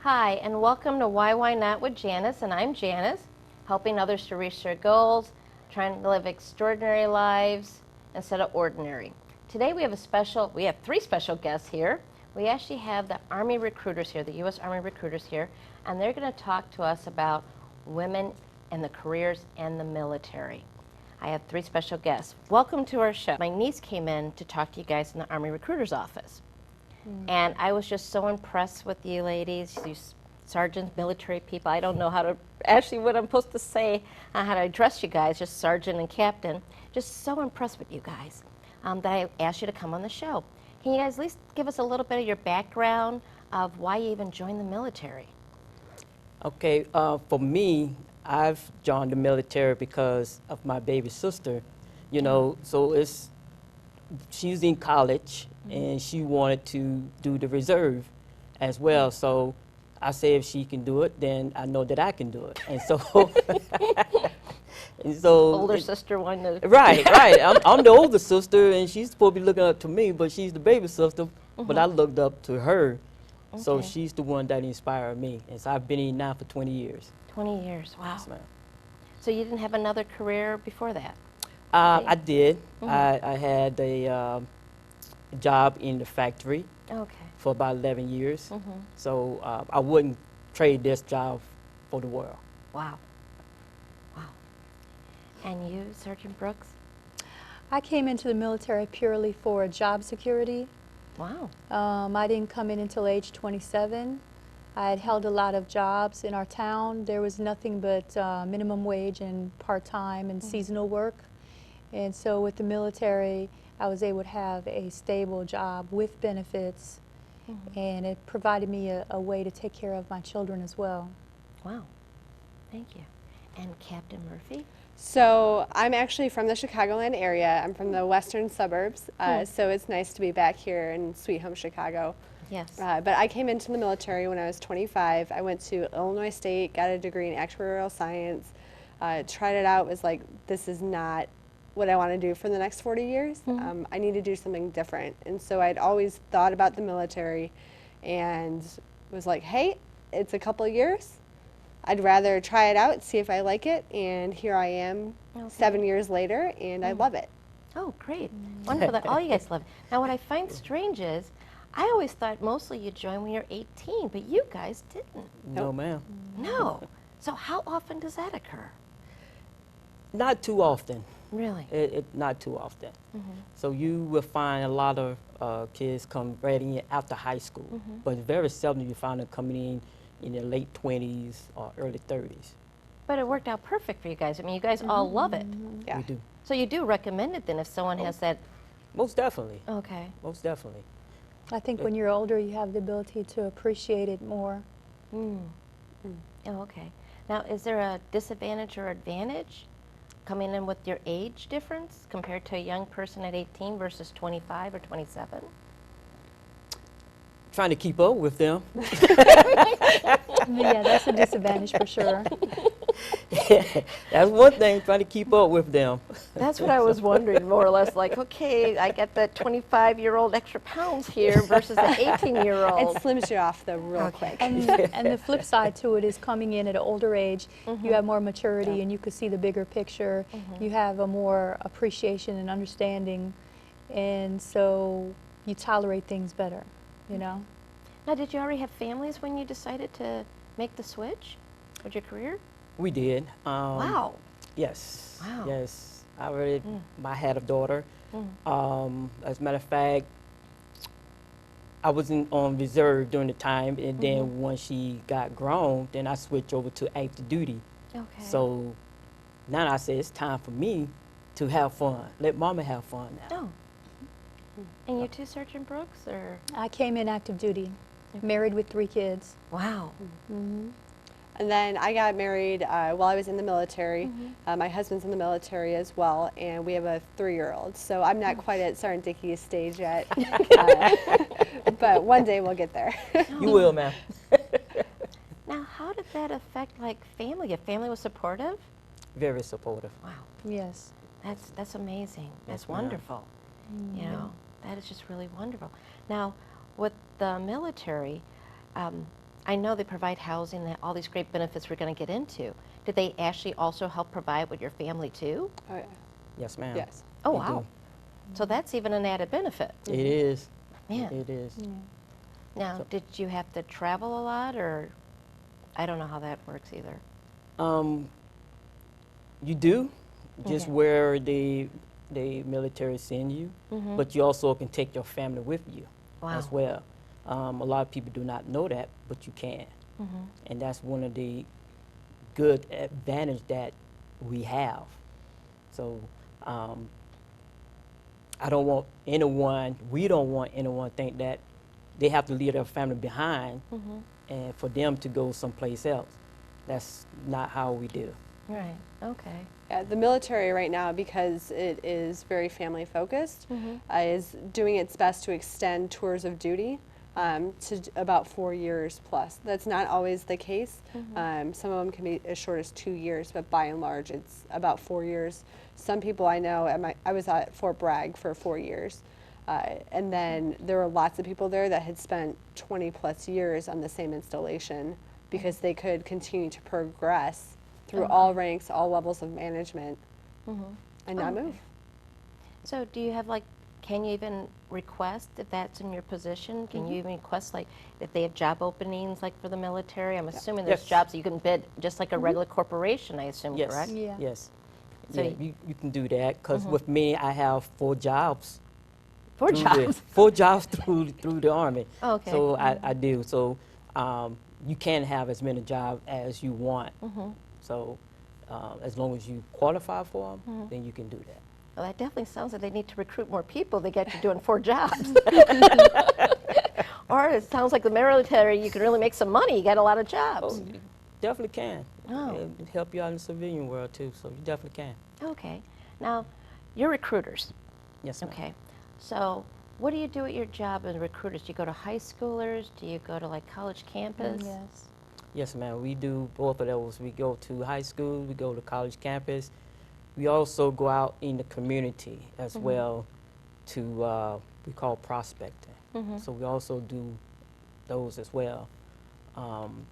Hi, and welcome to Why Not with Janice, and I'm Janice, helping others to reach their goals, trying to live extraordinary lives instead of ordinary. Today we have three special guests here. We actually have the Army recruiters here, the U.S. Army recruiters here, and they're going to talk to us about women and the careers in the military. I have three special guests. Welcome to our show. My niece came in to talk to you guys in the Army recruiter's office. And I was just so impressed with you ladies, you sergeants, military people. I don't know what I'm supposed to say, how to address you guys, just sergeant and captain. Just so impressed with you guys that I asked you to come on the show. Can you guys at least give us a little bit of your background of why you even joined the military? Okay, for me, I've joined the military because of my baby sister, so she's in college and she wanted to do the reserve as well. So I say if she can do it, then I know that I can do it. And so, Older sister wanted to. Right. I'm the older sister and she's supposed to be looking up to me, but she's the baby sister. But I looked up to her. Okay. So she's the one that inspired me. And so I've been in now for 20 years. 20 years, wow. Yes, ma'am. So you didn't have another career before that? I did. I had a job in the factory for about 11 years. So I wouldn't trade this job for the world. Wow. Wow. And you, Sergeant Brooks? I came into the military purely for job security. Wow. I didn't come in until age 27. I had held a lot of jobs in our town. There was nothing but minimum wage and part-time and seasonal work. And so with the military, I was able to have a stable job with benefits, and it provided me a way to take care of my children as well. Wow. Thank you. And Captain Murphy? So I'm actually from the Chicagoland area. I'm from the western suburbs, so it's nice to be back here in sweet home Chicago. Yes. But I came into the military when I was 25. I went to Illinois State, got a degree in actuarial science, tried it out, was like, this is not what I want to do for the next 40 years. I need to do something different. And so I'd always thought about the military and was like, hey, it's a couple of years. I'd rather try it out, see if I like it, and here I am 7 years later, and I love it. Oh, great. Wonderful that all you guys love it. Now, what I find strange is, I always thought mostly you joined when you're 18, but you guys didn't. No, ma'am. No. So how often does that occur? Not too often. Really? Not too often. So you will find a lot of kids come right in after high school, but very seldom you find them coming in their late 20s or early 30s. But it worked out perfect for you guys. I mean, you guys all love it. Yeah. We do. So you do recommend it then if someone has that? Most definitely. Okay. Most definitely. I think when you're older, you have the ability to appreciate it more. Oh, okay. Now, is there a disadvantage or advantage coming in with your age difference compared to a young person at 18 versus 25 or 27? Trying to keep up with them. Yeah, that's a disadvantage for sure. That's one thing, trying to keep up with them. That's what I was wondering, more or less, like, okay, I get the 25-year-old extra pounds here versus the 18-year-old. It slims you off though real quick. And the flip side to it is coming in at an older age, you have more maturity and you can see the bigger picture. You have a more appreciation and understanding, and so you tolerate things better, you know? Now, did you already have families when you decided to make the switch with your career? We did. Wow. Yes. Wow. Yes. I had a daughter. As a matter of fact, I was on reserve during the time, and then once she got grown, then I switched over to active duty. Okay. So now I say it's time for me to have fun. Let mama have fun now. Oh. And you too, Sergeant Brooks, or? I came in active duty, married with 3 kids. Wow. And then I got married while I was in the military. My husband's in the military as well, and we have a 3-year-old. So I'm not quite at Sergeant Dickey's stage yet, but one day we'll get there. You will, ma'am. Now, how did that affect, like, family? Your family was supportive? Very supportive. Wow. Yes. That's amazing. That's Yes, ma'am. wonderful. You know, that is just really wonderful. Now, with the military, I know they provide housing and all these great benefits we're going to get into. Did they actually also help provide with your family too? Oh, yeah. Yes, ma'am. Yes. Oh, They wow. do. So that's even an added benefit. It is. Yeah. It is. Now, So- did you have to travel a lot, or I don't know how that works either. You do, just Okay. where the military send you, but you also can take your family with you as Wow. well. A lot of people do not know that, but you can, and that's one of the good advantage that we have. So I don't want anyone, we don't want anyone to think that they have to leave their family behind and for them to go someplace else. That's not how we do. Right. Okay. Yeah, the military right now, because it is very family focused, is doing its best to extend tours of duty to about 4 years plus. That's not always the case. Some of them can be as short as 2 years, but by and large, it's about 4 years. Some people I know, I was at Fort Bragg for 4 years, and then there were lots of people there that had spent 20 plus years on the same installation because they could continue to progress through all ranks, all levels of management, and not move. So do you have like, can you even request if that's in your position? Can you even request like if they have job openings like for the military? I'm assuming there's Yes. jobs that you can bid just like a regular corporation, I assume, Yes. correct? Yeah. Yes. So yeah, you can do that because with me, I have 4 jobs. 4 through jobs. 4 jobs through the Army. Oh, okay. So I do. So you can have as many jobs as you want. So as long as you qualify for them, then you can do that. Well, that definitely sounds like they need to recruit more people. They get you doing 4 jobs. Or it sounds like the military, you can really make some money. You get a lot of jobs. Oh, you definitely can. Oh. It'll help you out in the civilian world too. So you definitely can. Okay. Now, you're recruiters. Yes, ma'am. Okay. So what do you do at your job as recruiters? Do you go to high schoolers? Do you go to like college campus? Yes. Yes, ma'am. We do both of those. We go to high school. We go to college campus. We also go out in the community as well to we call prospecting. So we also do those as well, and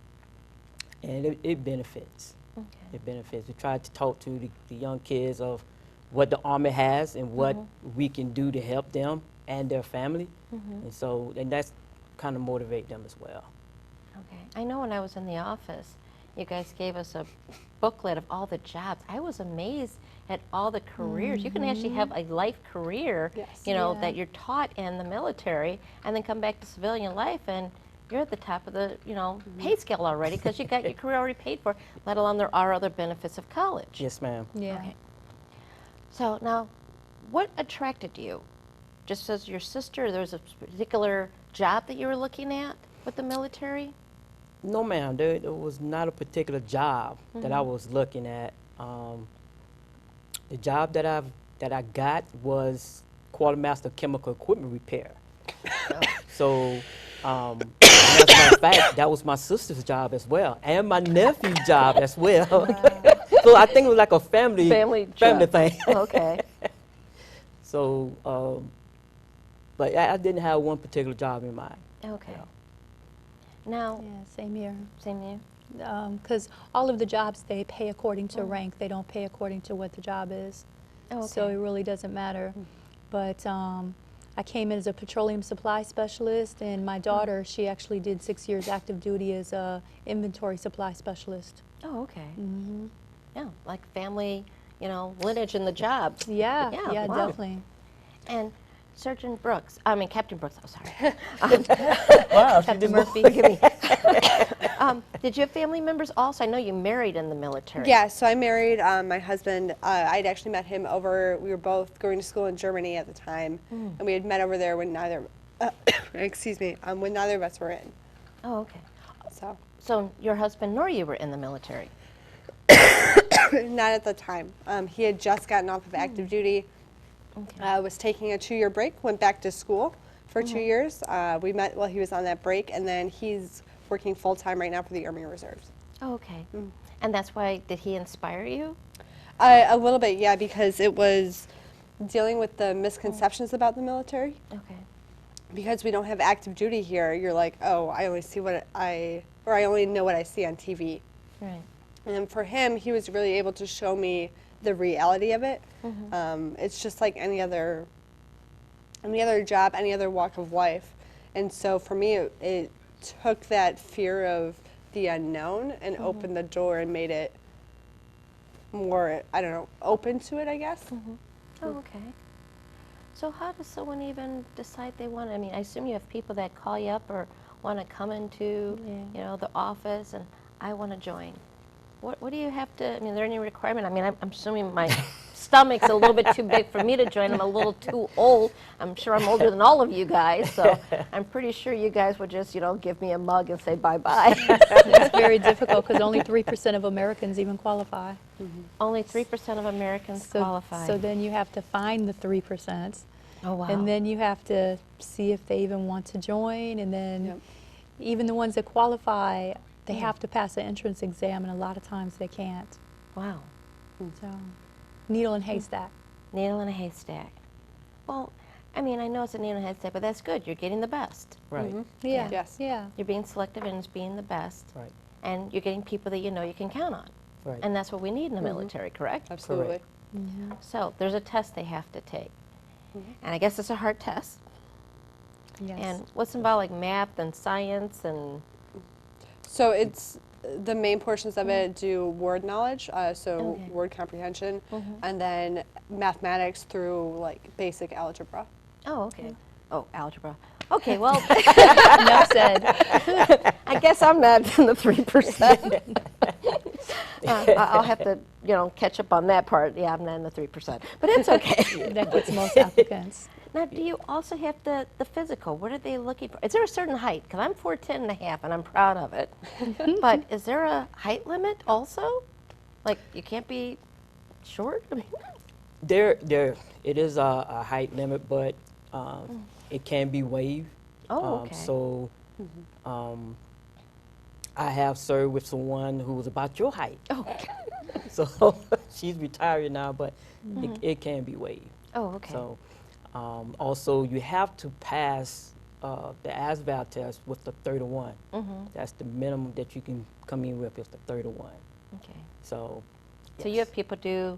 it benefits. Okay. It benefits. We try to talk to the young kids of what the Army has and what we can do to help them and their family, and so that's kind of motivate them as well. Okay. I know when I was in the office, you guys gave us a booklet of all the jobs. I was amazed at all the careers. You can actually have a life career, Yes. you know, Yeah. that you're taught in the military and then come back to civilian life and you're at the top of the, you know, pay scale already because you got your career already paid for, let alone there are other benefits of college. Yes, ma'am. Yeah. Okay. So now, what attracted you? Just as your sister, there was a particular job that you were looking at with the military? No, ma'am. There was not a particular job that I was looking at. The job that I got was quartermaster chemical equipment repair. So, as a matter of fact, that was my sister's job as well, and my nephew's job as well. So I think it was like a family job. thing. Okay. So, but I didn't have one particular job in mind. Okay. Now, Yeah, same here. same here. Because all of the jobs, they pay according to rank. They don't pay according to what the job is. Oh, So okay. it really doesn't matter. But I came in as a petroleum supply specialist, and my daughter, she actually did 6 years active duty as a inventory supply specialist. Oh, okay. Yeah, like family, you know, lineage in the job. Yeah, Yeah, yeah, wow. definitely. And Sergeant Brooks, I mean Captain Brooks, I'm sorry. Wow, Captain Murphy, forgive me. Did you have family members also? I know you married in the military. Yeah, so I married my husband. I'd actually met him we were both going to school in Germany at the time, and we had met over there when neither, excuse me, when neither of us were in. Oh, okay. So, your husband nor you were in the military? not at the time. He had just gotten off of active duty, Okay. was taking a 2-year break, went back to school for 2 years. We met while he was on that break, and then he's working full-time right now for the Army Reserves. Oh, okay. And that's why, did he inspire you? A little bit, yeah, because it was dealing with the misconceptions about the military. Okay. because we don't have active duty here, you're like, oh, I only see I only know what I see on TV. Right. And then for him, he was really able to show me the reality of it. It's just like any other job, any other walk of life. And so for me, it took that fear of the unknown and opened the door and made it more, I don't know, open to it, I guess. Oh, okay. So how does someone even decide they want to, I mean, I assume you have people that call you up or want to come into, you know, the office and I want to join. What do you have to, I mean, is there any requirement? I mean, I'm assuming my stomach's a little bit too big for me to join. I'm a little too old. I'm sure I'm older than all of you guys, so I'm pretty sure you guys would just, you know, give me a mug and say bye-bye. It's very difficult because only 3% of Americans even qualify. Only 3% of Americans qualify. So then you have to find the 3%. Oh, wow. And then you have to see if they even want to join. And then even the ones that qualify, they have to pass an entrance exam, and a lot of times they can't. Wow. So, needle in haystack. Needle in a haystack. Well, I mean, I know it's a needle in a haystack, but that's good. You're getting the best. Right. Yeah. Yes. Yeah. You're being selective and it's being the best. Right. And you're getting people that you know you can count on. Right. And that's what we need in the military, correct? Absolutely. So there's a test they have to take. And I guess it's a hard test. Yes. And what's involved, like math and science and... So it's the main portions of it do word knowledge, so Okay. word comprehension, and then mathematics through like basic algebra. Oh, okay. Oh, algebra. Okay, well, Enough said. I guess I'm not in the 3%. I'll have to, you know, catch up on that part. Yeah, I'm not in the 3%, but it's okay. That gets most applicants. Now, do you also have the physical? What are they looking for? Is there a certain height? Because I'm 4'10.5", and I'm proud of it. But is there a height limit also? Like, you can't be short? I mean, It is a height limit, but it can be waived. oh, okay. So I have served with someone who was about your height. Oh, So she's retired now, but it can be waived. oh, okay. So also you have to pass the ASVAB test with the 31. That's the minimum that you can come in with is the 31. Okay. So So you have people do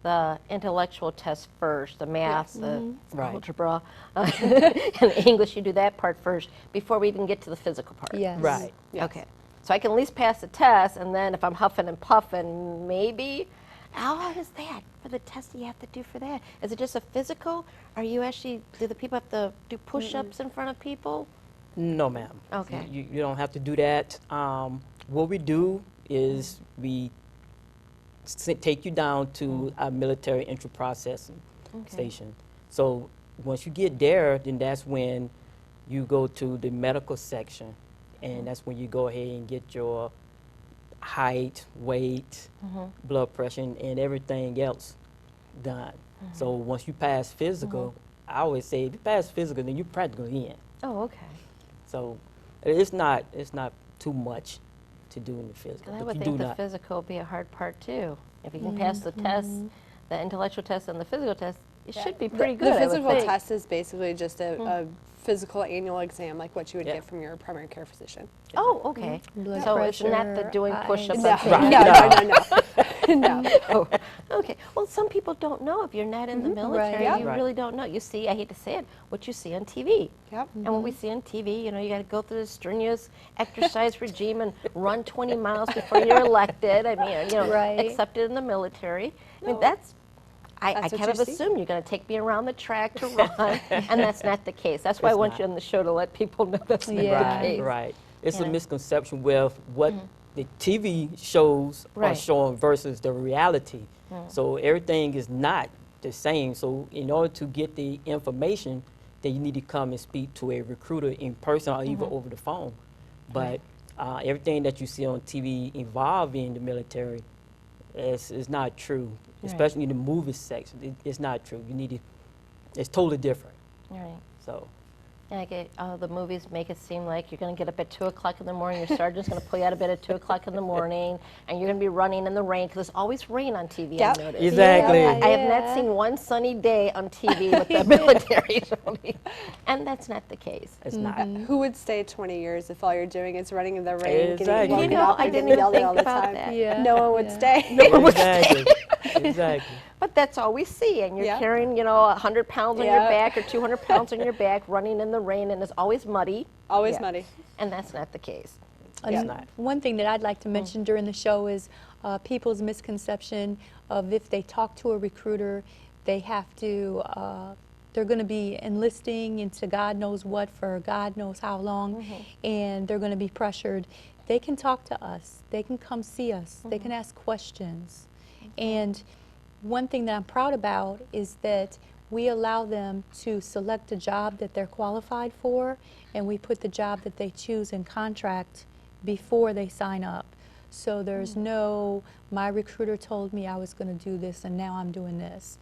the intellectual test first, the math, Yes. the Right. algebra, and English. You do that part first before we even get to the physical part. Yes. Right. Yes. Okay. So I can at least pass the test, and then if I'm huffing and puffing, maybe. How hard is that for the test you have to do for that? Is it just a physical? Are you actually, do the people have to do push-ups in front of people? No, ma'am. Okay. You don't have to do that. What we do is we take you down to our military entry processing station. So once you get there, then that's when you go to the medical section, and that's when you go ahead and get your height, weight, blood pressure, and everything else done. So once you pass physical, I always say if you pass physical, then you're practically in. Oh, okay. So it's not too much to do in the physical. I but would you think do the not. physical would be a hard part too. If you can pass the test, the intellectual test and the physical test, it should be pretty good. The I would physical think. test is basically just a physical annual exam, like what you would Yeah. get from your primary care physician. Oh, okay. Blood So it's not the pressure, doing push-ups. No, on things. no. Oh, okay. Well, some people don't know if you're not in the military. Right. Yeah. You Right. really don't know. You see, I hate to say it, what you see on TV. Yep. And what we see on TV, you know, you got to go through this strenuous exercise regime and run 20 miles before you're elected. I mean, you know, Right. accepted in the military. I mean, that's I That's what kind of you see. assume you're going to take me around the track to run, and that's not the case. That's why I It's want not. you on the show to let people know that's not Yeah. the case. Right. It's Yeah. a misconception with what the TV shows are Right. showing versus the reality. So everything is not the same. So in order to get the information, then you need to come and speak to a recruiter in person or even over the phone. But everything that you see on TV involving the military is not true, especially in the movie section. It's not true. You need to. It's totally different. Right. So. And the movies make it seem like you're going to get up at 2 o'clock in the morning, your sergeant's going to pull you out of bed at 2 o'clock in the morning, and you're going to be running in the rain, because there's always rain on TV, Yep. I've noticed. Exactly. Yeah. I have not seen one sunny day on TV with the military showing, and that's not the case. It's not. Who would stay 20 years if all you're doing is running in the rain, Exactly. getting woken You know, up I and didn't getting even yelled at think all the about time? that. Yeah. No one would Yeah. stay. Exactly. Exactly. But that's all we see, and you're Yeah. carrying, 100 pounds on your Yeah. back or 200 pounds on your back, running in the rain, and it's always muddy, Always Yeah. muddy. and that's not the case. It's And not. one thing that I'd like to mention during the show is people's misconception of if they talk to a recruiter, they have to, they're going to be enlisting into God knows what for God knows how long, and they're going to be pressured. They can talk to us. They can come see us. They can ask questions. And one thing that I'm proud about is that we allow them to select a job that they're qualified for, and we put the job that they choose in contract before they sign up. So there's no, my recruiter told me I was going to do this and now I'm doing this.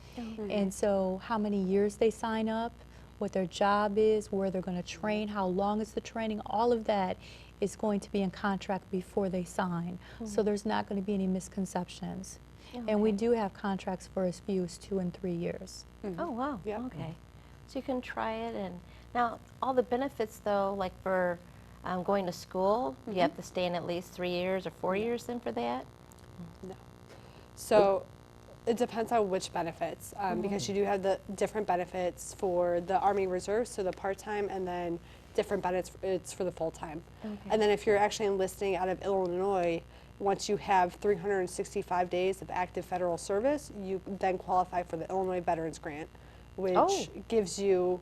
And so how many years they sign up, what their job is, where they're going to train, how long is the training, all of that is going to be in contract before they sign. So there's not going to be any misconceptions. And we do have contracts for as few as 2 and 3 years. Oh, wow. Yep. Okay. So you can try it. And now, all the benefits, though, like for going to school, you have to stay in at least 3 years or 4 years then for that? So it depends on which benefits, because you do have the different benefits for the Army Reserve, so the part-time, and then different benefits for the full-time. And then if you're actually enlisting out of Illinois, once you have 365 days of active federal service, you then qualify for the Illinois Veterans Grant, which gives you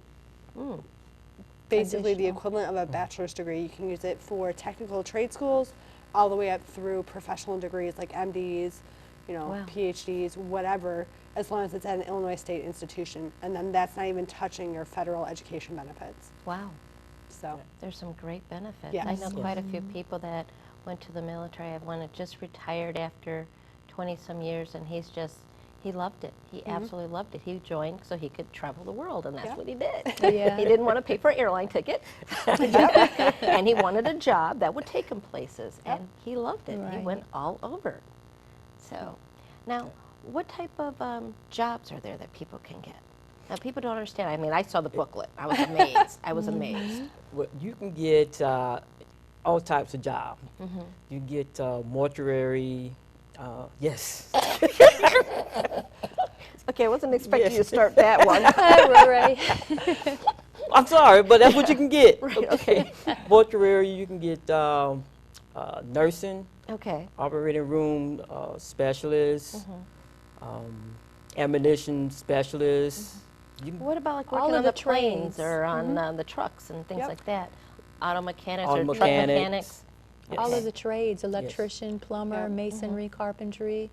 basically the Additional. equivalent of a bachelor's degree. You can use it for technical trade schools all the way up through professional degrees like MDs, Wow. PhDs, whatever, as long as it's at an Illinois state institution. And then that's not even touching your federal education benefits. Wow. So, There's some great benefits. Yes. I know quite a few people that went to the military. I have one that just retired after 20-some years, and he loved it. He absolutely loved it. He joined so he could travel the world, and that's Yeah. what he did. Yeah. He didn't want to pay for an airline ticket, and he wanted a job that would take him places, and he loved it. He Right. went all over. So, now, what type of jobs are there that people can get? Now, people don't understand. I mean, I saw the booklet. I was amazed. I was amazed. Well, you can get all types of jobs. You get mortuary, yes. Okay, I wasn't expecting you to start that one. Right. I'm sorry, but that's what you can get. Right, okay. Mortuary, you can get nursing, Okay. operating room specialist, ammunition specialist. You can What about like All working of on the the planes trades. or on the trucks and things Yep. like that? Auto mechanics Auto or truck mechanics. mechanics? Yes. All of the trades, electrician, plumber, Yeah. masonry, carpentry.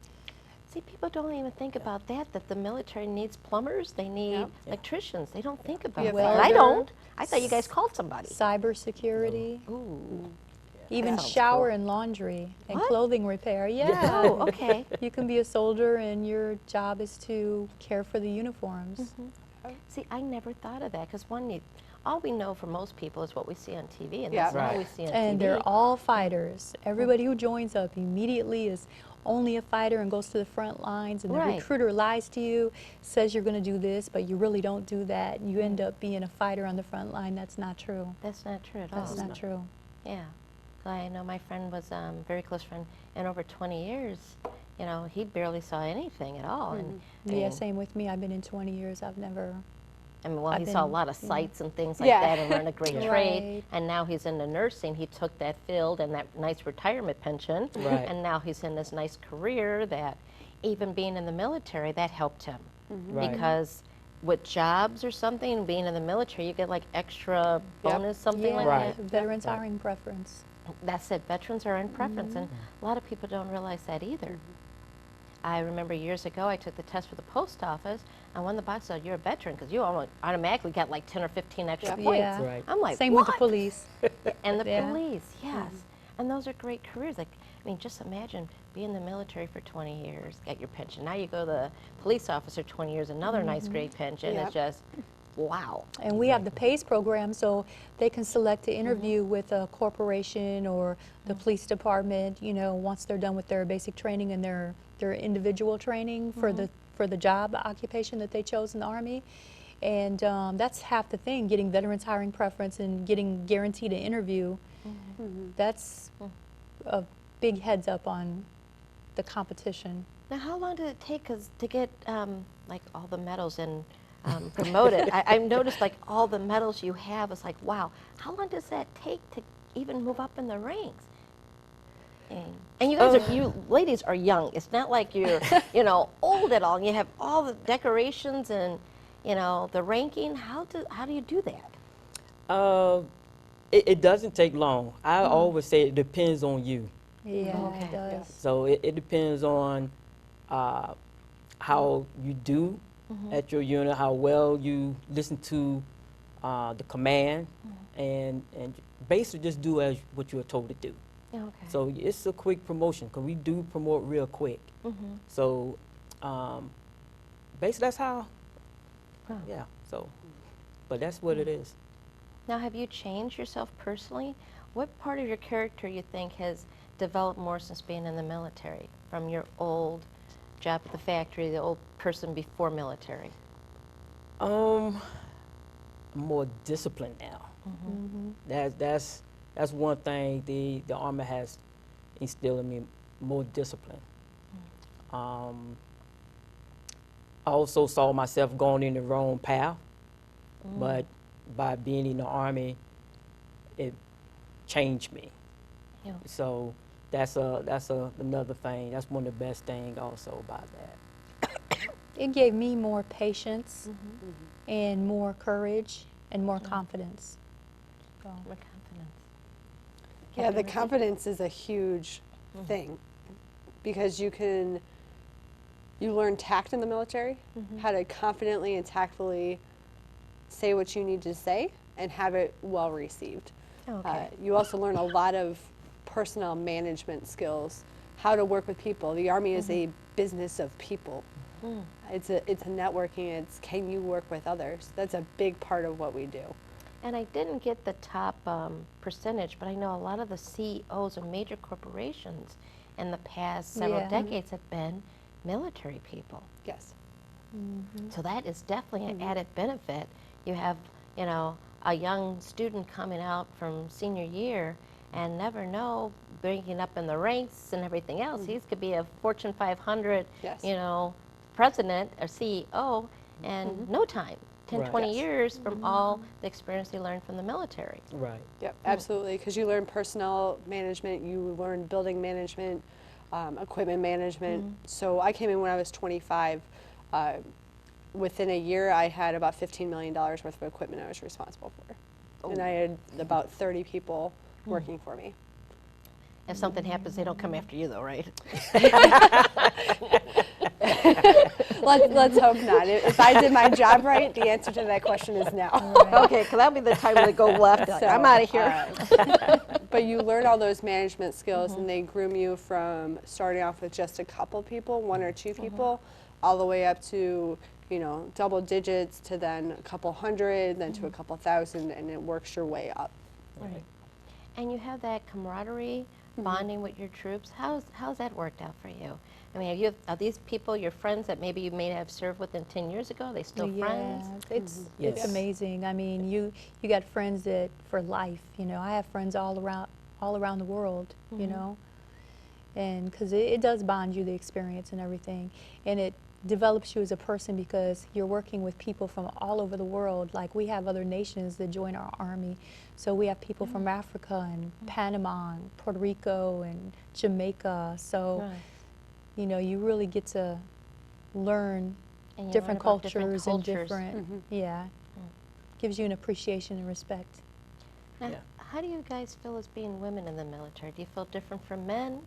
See, people don't even think about that the military needs plumbers, they need Yep. electricians. They don't think about Yeah, that. I welder. don't. I thought you guys called somebody. Cybersecurity, Ooh. even sounds shower cool. and laundry and What? clothing repair. Yeah. Oh, okay. You can be a soldier and your job is to care for the uniforms. See, I never thought of that because all we know for most people is what we see on TV, and Yeah. that's all Right. we see on And TV. they're all fighters. Everybody who joins up immediately is only a fighter and goes to the front lines, and the Right. recruiter lies to you, says you're going to do this, but you really don't do that, and you end up being a fighter on the front line. That's not true. That's not true at all. That's not true. Yeah. I know my friend was a very close friend, and over 20 years, he barely saw anything at all. And I Yeah, mean, same with me. I've been in 20 years. I've never. well, I've he saw a been- lot of yeah. sights and things like Yeah. that and learned a great trade. Right. And now he's into nursing. He took that field and that nice retirement pension. Right. And now he's in this nice career that even being in the military, that helped him. Right. Because with jobs or something, being in the military, you get like extra bonus, something like Right. that. Veterans hiring preference. That's it. Veterans are in preference, and a lot of people don't realize that either. I remember years ago, I took the test for the post office, and when the box said, "You're a veteran," because you almost automatically got like 10 or 15 extra Yeah. points. Yeah. Right. I'm like, Same what? with the police. And the Yeah. police, yes. And those are great careers. Like, I mean, just imagine being in the military for 20 years, get your pension. Now you go to the police officer 20 years, another nice great pension. Yep. It's just Wow. And we have the PACE program, so they can select to interview with a corporation or the police department, you know, once they're done with their basic training and their individual training for the job occupation that they chose in the Army. And that's half the thing, getting veterans hiring preference and getting guaranteed an interview. That's a big heads up on the competition. Now, how long did it take to get like all the medals and promoted? I've noticed like all the medals you have is like, wow, how long does that take to even move up in the ranks? And you guys are, you ladies are young. It's not like you're, you know, old at all. And you have all the decorations and, you know, the ranking. How do you do that? It doesn't take long. I always say it depends on you. Yeah, Okay. it does. So it depends on how you do at your unit, how well you listen to the command, and basically just do as what you are told to do. Okay. So it's a quick promotion because we do promote real quick. So basically that's how, yeah, so, but that's what it is. Now, have you changed yourself personally? What part of your character you think has developed more since being in the military, from your old job at the factory, the old person before military? I'm more disciplined now. That's one thing the Army has instilled in me, more discipline. I also saw myself going in the wrong path, but by being in the Army, it changed me. Yeah. So that's another thing. That's one of the best things also about that. It gave me more patience and more courage and more confidence. So. More confidence. Yeah, the Captain Ricky? confidence is a huge thing because you learn tact in the military, how to confidently and tactfully say what you need to say and have it well received. Okay. You also learn a lot of personnel management skills, how to work with people. The Army is a business of people. It's a networking, it's can you work with others. That's a big part of what we do. And I didn't get the top percentage, but I know a lot of the CEOs of major corporations in the past several decades have been military people. Yes. So that is definitely an added benefit. You have, you know, a young student coming out from senior year and never know, breaking up in the ranks and everything else. He could be a Fortune 500, Yes. you know, president or CEO in no time. 10, Right. 20 Yes. years from all the experience they learned from the military. Right. Yep, absolutely, because you learn personnel management, you learn building management, equipment management. So I came in when I was 25. Within a year, I had about $15 million worth of equipment I was responsible for. And I had about 30 people working for me. If something happens, they don't come after you, though, right? Let's hope not. If I did my job right, the answer to that question is no. Okay, because that'll be the time when they go left. Like, I'm out of here. But you learn all those management skills, and they groom you from starting off with just a couple people, one or two people, all the way up to, you know, double digits to then a couple hundred, then to a couple thousand, and it works your way up. Right. And you have that camaraderie, bonding with your troops. How's that worked out for you? I mean, are these people your friends that maybe you may have served with them 10 years ago? Are they still friends? It's Yes. amazing. I mean, you got friends that for life. You know, I have friends all around the world. You know, and because it does bond you, the experience and everything, and it develops you as a person because you're working with people from all over the world. Like we have other nations that join our Army, so we have people from Africa and Panama and Puerto Rico and Jamaica. So. Right. You know, you really get to learn And you different learn about cultures and cultures. different, yeah, gives you an appreciation and respect. Now, Yeah. how do you guys feel as being women in the military? Do you feel different from men?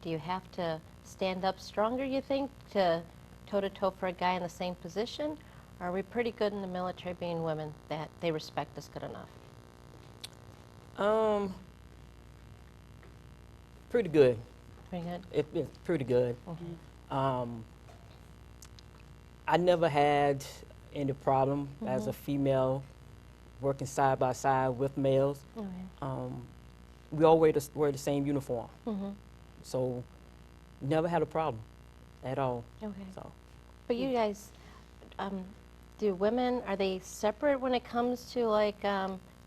Do you have to stand up stronger, you think, to toe-to-toe for a guy in the same position? Or are we pretty good in the military being women that they respect us good enough? Pretty good. Pretty good? It's pretty good. I never had any problem as a female working side by side with males. We all wear the same uniform. So never had a problem at all. Okay. So But you guys, do women, are they separate when it comes to like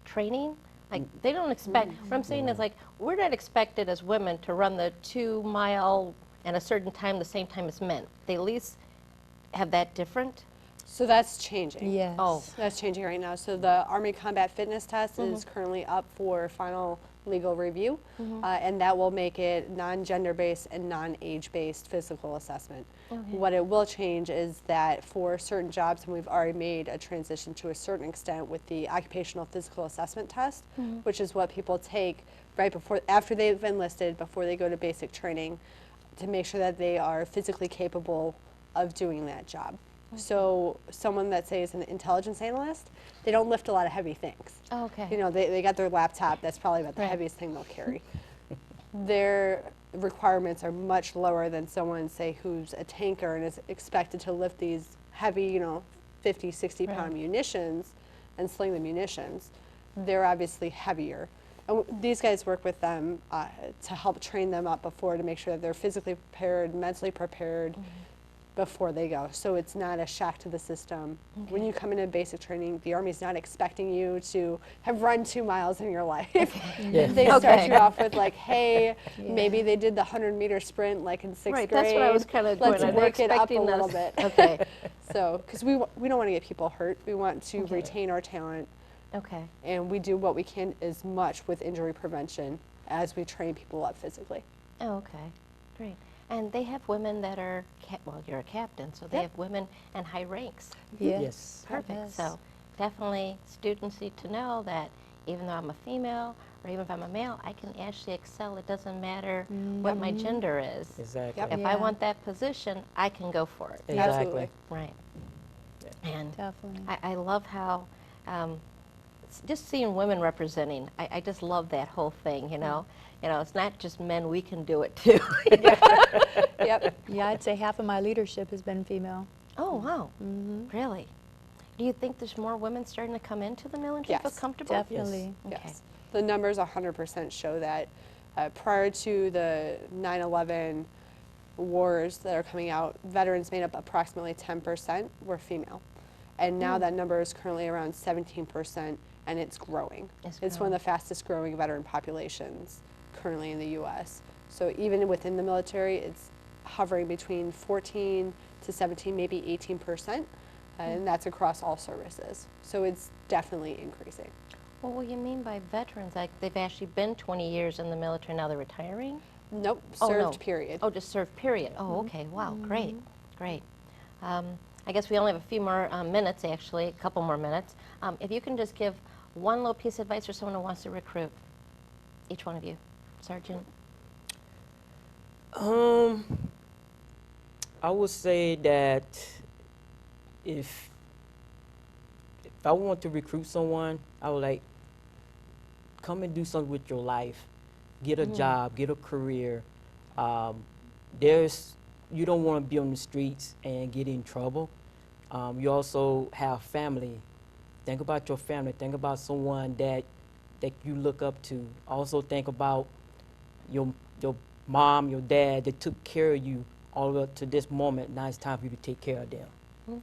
training? Like they don't expect, what I'm saying is like, we're not expected as women to run the 2 mile at a certain time, the same time as men. They at least have that different? So that's changing. Yes. Oh. That's changing right now. So the Army Combat Fitness Test is currently up for final legal review, and that will make it non-gender based and non-age based physical assessment. What it will change is that for certain jobs, and we've already made a transition to a certain extent with the occupational physical assessment test, which is what people take right before, after they've enlisted, before they go to basic training, to make sure that they are physically capable of doing that job. So someone that, say, is an intelligence analyst, they don't lift a lot of heavy things. Oh, okay. You know, they got their laptop, that's probably about the heaviest thing they'll carry. Their requirements are much lower than someone, say, who's a tanker and is expected to lift these heavy, you know, 50, 60-pound munitions and sling the munitions. They're obviously heavier. And these guys work with them to help train them up before, to make sure that they're physically prepared, mentally prepared, before they go. So it's not a shock to the system. When you come into basic training, the Army's not expecting you to have run 2 miles in your life. They start you off with like, hey, maybe they did the 100-meter sprint like in 6th grade. That's what I was kind of going. Let's work it up a little bit. Okay. So, because we don't want to get people hurt. We want to retain our talent. Okay. And we do what we can as much with injury prevention as we train people up physically. Oh, okay. Great. And they have women that are, well, you're a captain, so they have women in high ranks. yes. Perfect. Yes. So definitely students need to know that even though I'm a female or even if I'm a male, I can actually excel. It doesn't matter what my gender is. Exactly. If I want that position, I can go for it. Exactly. Absolutely. Right. And Definitely. I love how, just seeing women representing, I just love that whole thing, you know. You know, it's not just men, we can do it too. Yep. Yeah, I'd say half of my leadership has been female. Oh, wow. Really? Do you think there's more women starting to come into the military? Feel Yes. comfortable? Definitely. Okay. Yes. The numbers 100% show that. Prior to the 9/11 wars that are coming out, veterans made up approximately 10% were female. And now that number is currently around 17%, and it's growing. It's one of the fastest growing veteran populations currently in the U.S. So even within the military, it's hovering between 14 to 17, maybe 18%, and that's across all services. So it's definitely increasing. Well, what do you mean by veterans? Like they've actually been 20 years in the military, now they're retiring? Nope, Oh, served no. period. Oh, just served, period. Oh, okay. Wow, great, great. I guess we only have a few more minutes, actually, a couple more minutes. If you can just give one little piece of advice for someone who wants to recruit, each one of you. Sergeant? I would say that if I want to recruit someone, I would like, come and do something with your life. Get a job, get a career. You don't want to be on the streets and get in trouble. You also have family. Think about your family. Think about someone that you look up to. Also think about your mom, your dad that took care of you all the way up to this moment. Now it's time for you to take care of them. Okay.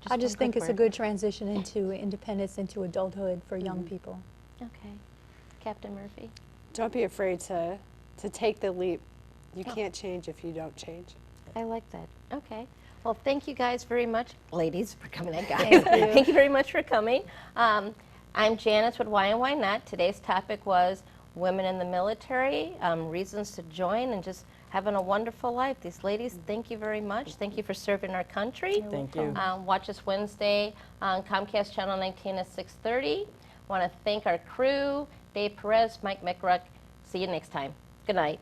I just one think quick it's a word. good transition into independence, into adulthood for young people. Okay. Captain Murphy? Don't be afraid to take the leap. You can't change if you don't change. I like that. Okay. Well, thank you guys very much, ladies, for coming in, guys. Thank you very much for coming. I'm Janice with Why and Why Not. Today's topic was women in the military, reasons to join, and just having a wonderful life. These ladies, thank you very much. Thank you for serving our country. Thank you. Watch us Wednesday on Comcast Channel 19 at 6:30. Want to thank our crew, Dave Perez, Mike McRuck. See you next time. Good night.